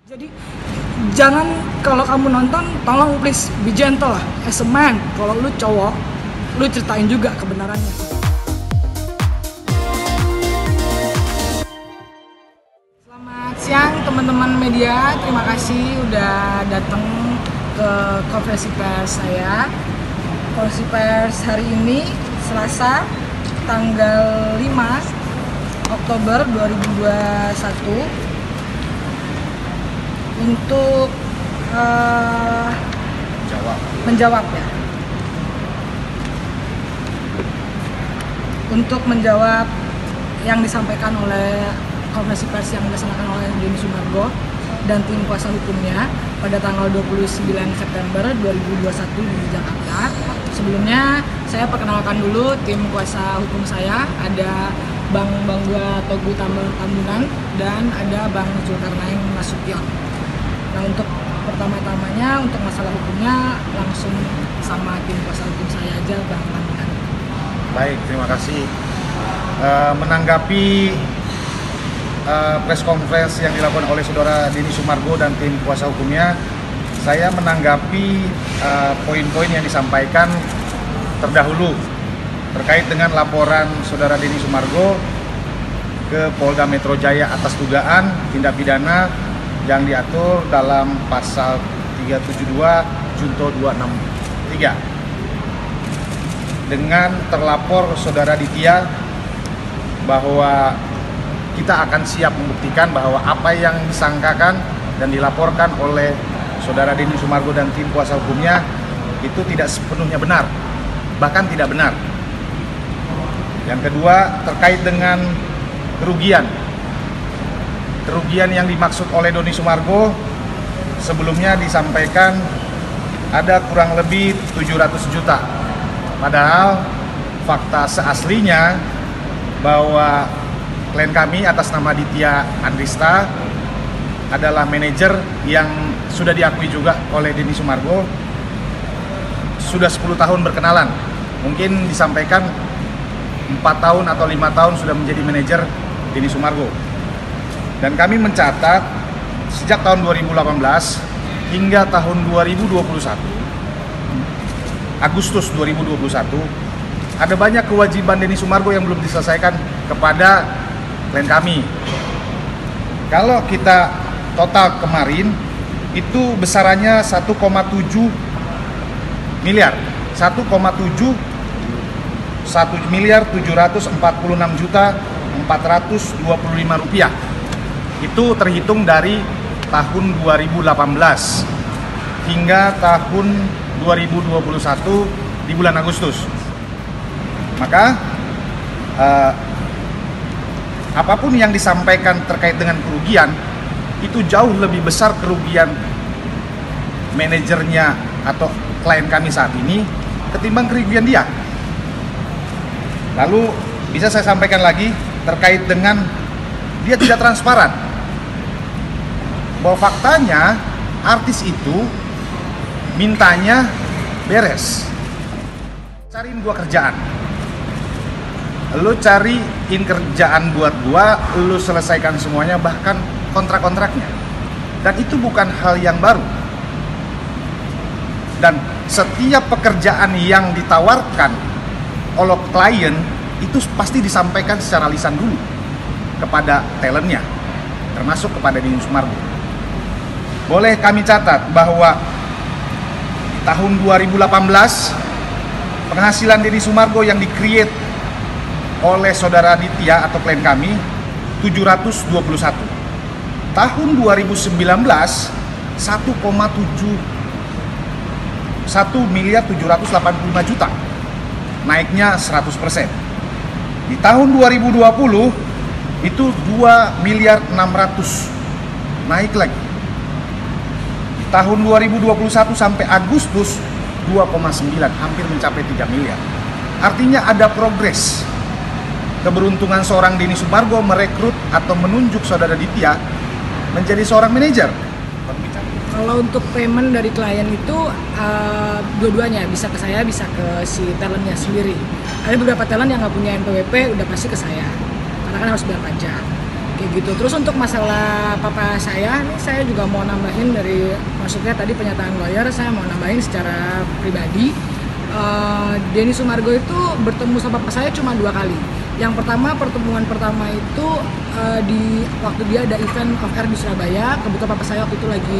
Jadi jangan, kalau kamu nonton tolong please be gentle lah, as a man. Kalau lu cowok, lu ceritain juga kebenarannya. Selamat siang teman-teman media, terima kasih udah datang ke konferensi pers saya. Konferensi pers hari ini Selasa tanggal 5 Oktober 2021 untuk menjawab ya. Untuk menjawab yang disampaikan oleh konferensi pers yang dilaksanakan oleh Denny Sumargo dan tim kuasa hukumnya pada tanggal 29 September 2021 di Jakarta. Sebelumnya saya perkenalkan dulu tim kuasa hukum saya, ada Bang Bangga Togu Tambunan dan ada Bang Zulkarnain Nasution. Nah, untuk pertama-tamanya untuk masalah hukumnya langsung sama tim kuasa hukum saya aja, Bang Tambunan. Baik, terima kasih. Menanggapi press conference yang dilakukan oleh saudara Denny Sumargo dan tim kuasa hukumnya, saya menanggapi poin-poin yang disampaikan terdahulu terkait dengan laporan saudara Denny Sumargo ke Polda Metro Jaya atas dugaan tindak pidana yang diatur dalam pasal 372 Junto 263 dengan terlapor saudara Ditya bahwa kita akan siap membuktikan bahwa apa yang disangkakan dan dilaporkan oleh saudara Denny Sumargo dan tim kuasa hukumnya itu tidak sepenuhnya benar, bahkan tidak benar. Yang kedua, terkait dengan kerugian yang dimaksud oleh Denny Sumargo sebelumnya disampaikan ada kurang lebih 700 juta. Padahal fakta seaslinya bahwa klien kami atas nama Ditya Andrista adalah manajer yang sudah diakui juga oleh Denny Sumargo, sudah 10 tahun berkenalan. Mungkin disampaikan 4 tahun atau 5 tahun sudah menjadi manajer Denny Sumargo. Dan kami mencatat sejak tahun 2018 hingga tahun 2021, Agustus 2021, ada banyak kewajiban Denny Sumargo yang belum diselesaikan kepada klien kami. Kalau kita total kemarin itu besarannya 1,7 miliar, 1,7 1.746.425.000 rupiah. Itu terhitung dari tahun 2018 hingga tahun 2021 di bulan Agustus. Maka apapun yang disampaikan terkait dengan kerugian itu jauh lebih besar kerugian manajernya atau klien kami saat ini ketimbang kerugian dia. Lalu bisa saya sampaikan lagi terkait dengan dia tidak transparan, bahwa faktanya artis itu mintanya beres, cariin gua kerjaan, lu cariin kerjaan buat gua, lu selesaikan semuanya, bahkan kontrak-kontraknya. Dan itu bukan hal yang baru. Dan setiap pekerjaan yang ditawarkan oleh klien itu pasti disampaikan secara lisan dulu kepada talentnya, termasuk kepada Denny Sumargo. Boleh kami catat bahwa di tahun 2018 penghasilan Denny Sumargo yang di-create oleh saudara Ditya atau klien kami 721. Tahun 2019 1.785.000.000, naiknya 100%. Di tahun 2020 itu 2.600.000.000, naik lagi. Di tahun 2021 sampai Agustus 2,9, hampir mencapai 3 miliar. Artinya ada progres. Keberuntungan seorang Denny Sumargo merekrut atau menunjuk saudara Ditya menjadi seorang manajer. Kalau untuk payment dari klien itu dua-duanya, bisa ke saya, bisa ke si talentnya sendiri. Ada beberapa talent yang nggak punya NPWP, udah pasti ke saya, karena kan harus bayar pajak. Oke, kayak gitu. Terus untuk masalah papa saya, nih saya juga mau nambahin dari, maksudnya tadi pernyataan lawyer, saya mau nambahin secara pribadi. Denny Sumargo itu bertemu sama papa saya cuma 2 kali. Yang pertama, pertemuan pertama itu di waktu dia ada event off air di Surabaya. Kebetulan papa saya waktu itu lagi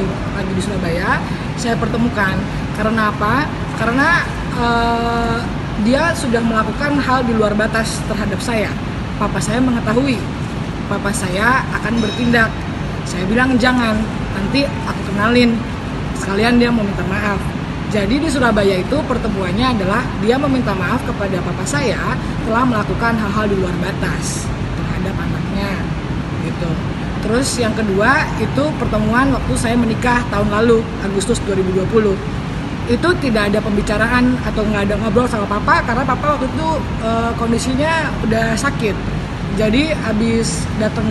di Surabaya. Saya pertemukan. Karena apa? Karena dia sudah melakukan hal di luar batas terhadap saya. Papa saya mengetahui, papa saya akan bertindak. Saya bilang jangan, nanti aku kenalin. Sekalian dia mau minta maaf. Jadi di Surabaya itu pertemuannya adalah dia meminta maaf kepada papa saya telah melakukan hal-hal di luar batas terhadap anaknya, gitu. Terus yang kedua itu pertemuan waktu saya menikah tahun lalu, Agustus 2020. Itu tidak ada pembicaraan atau nggak ada ngobrol sama papa karena papa waktu itu kondisinya udah sakit. Jadi habis datang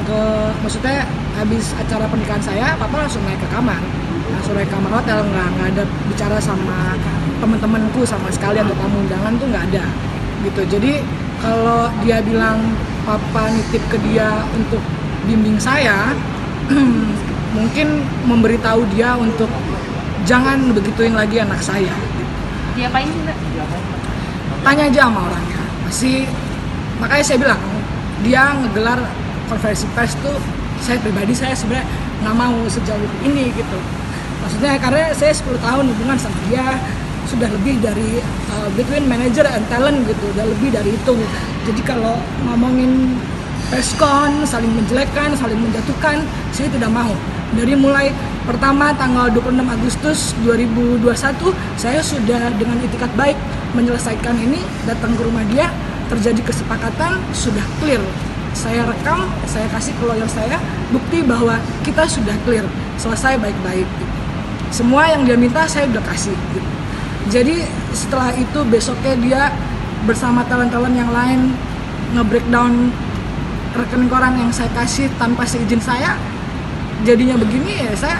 maksudnya habis acara pernikahan saya, papa langsung naik ke kamar. Langsung naik kamar hotel, nggak ada bicara sama teman-temanku sama sekali atau tamu undangan tuh nggak ada gitu. Jadi kalau dia bilang papa nitip ke dia untuk bimbing saya, mungkin memberitahu dia untuk jangan begituin lagi anak saya. Diapain sih Mbak? Tanya aja sama orangnya. Makanya saya bilang dia ngegelar konferensi pers tuh, saya pribadi saya sebenarnya nggak mau sejauh ini gitu. Maksudnya karena saya 10 tahun hubungan sama dia, sudah lebih dari between manager and talent gitu, udah lebih dari itu. Jadi kalau ngomongin preskon, saling menjelekkan, saling menjatuhkan, saya tidak mau. Dari mulai pertama tanggal 26 Agustus 2021, saya sudah dengan itikat baik menyelesaikan ini, datang ke rumah dia, terjadi kesepakatan, sudah clear. Saya rekam, saya kasih ke lawyer saya, bukti bahwa kita sudah clear, selesai baik-baik. Semua yang dia minta saya udah kasih. Jadi setelah itu besoknya dia bersama talent-talent yang lain nge-breakdown rekening koran yang saya kasih tanpa seizin saya. Jadinya begini ya, saya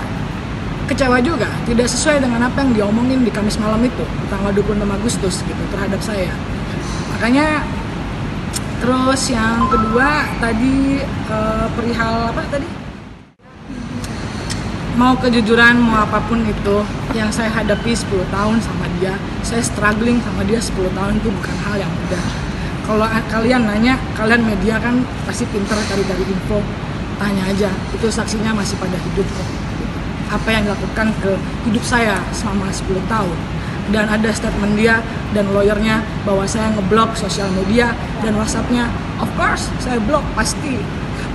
kecewa juga, tidak sesuai dengan apa yang diomongin di Kamis malam itu, tanggal 26 Agustus gitu terhadap saya. Makanya terus yang kedua tadi perihal apa tadi? Mau kejujuran, mau apapun itu yang saya hadapi 10 tahun sama dia, saya struggling sama dia 10 tahun itu bukan hal yang mudah. Kalau kalian nanya, kalian media kan pasti pintar cari-cari info, tanya aja, itu saksinya masih pada hidup kok. Apa yang dilakukan ke hidup saya selama 10 tahun. Dan ada statement dia dan lawyernya bahwa saya ngeblok sosial media dan WhatsApp-nya. Of course, saya blok pasti.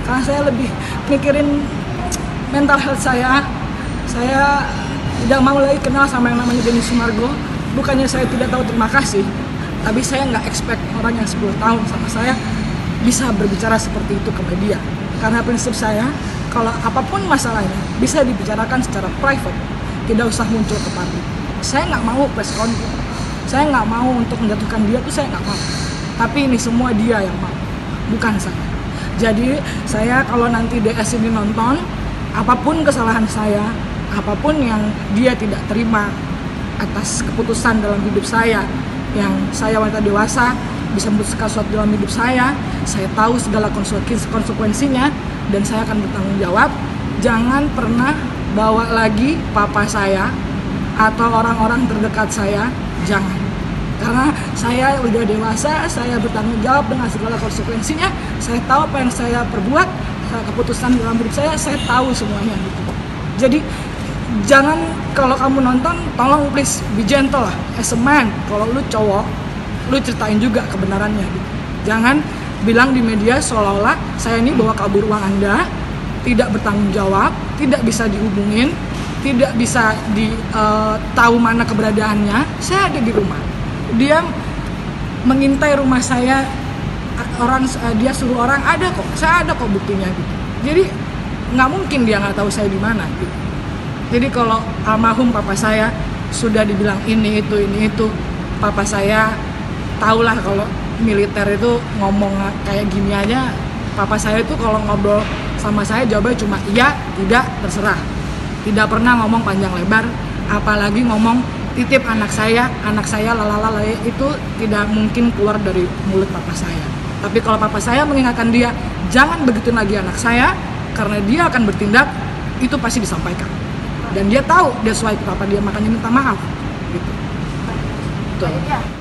Karena saya lebih mikirin mental health saya. Saya tidak mau lagi kenal sama yang namanya Denny Sumargo. Bukannya saya tidak tahu terima kasih, tapi saya nggak expect orang yang 10 tahun sama saya bisa berbicara seperti itu ke media. Karena prinsip saya, kalau apapun masalahnya bisa dibicarakan secara private, tidak usah muncul ke publik. Saya nggak mau press conference, saya nggak mau untuk menjatuhkan dia tuh saya nggak mau. Tapi ini semua dia yang mau, bukan saya. Jadi saya kalau nanti DS ini nonton, apapun kesalahan saya, apapun yang dia tidak terima atas keputusan dalam hidup saya, yang saya wanita dewasa bisa memutuskan sesuatu dalam hidup saya tahu segala konsekuensinya dan saya akan bertanggung jawab. Jangan pernah bawa lagi papa saya atau orang-orang terdekat saya, jangan. Karena saya udah dewasa, saya bertanggung jawab dengan segala konsekuensinya, saya tahu apa yang saya perbuat, keputusan dalam hidup saya tahu semuanya gitu. Jadi jangan, kalau kamu nonton, tolong please be gentle lah, as a man. Kalau lu cowok, lu ceritain juga kebenarannya gitu. Jangan bilang di media seolah-olah saya ini bawa kabur uang Anda, tidak bertanggung jawab, tidak bisa dihubungin, tidak bisa tahu mana keberadaannya. Saya ada di rumah, dia mengintai rumah saya, dia suruh orang, ada kok, saya ada kok buktinya gitu. Jadi nggak mungkin dia nggak tahu saya di mana gitu. Jadi kalau almarhum papa saya sudah dibilang ini itu, papa saya tahulah kalau militer itu ngomong kayak gini aja. Papa saya itu kalau ngobrol sama saya jawabnya cuma iya, tidak, terserah. Tidak pernah ngomong panjang lebar, apalagi ngomong titip anak saya lalala itu tidak mungkin keluar dari mulut papa saya. Tapi kalau papa saya mengingatkan dia, jangan begitu lagi anak saya, karena dia akan bertindak, itu pasti disampaikan. Dan dia tahu that's why kenapa dia makanya minta maaf gitu. Tuh.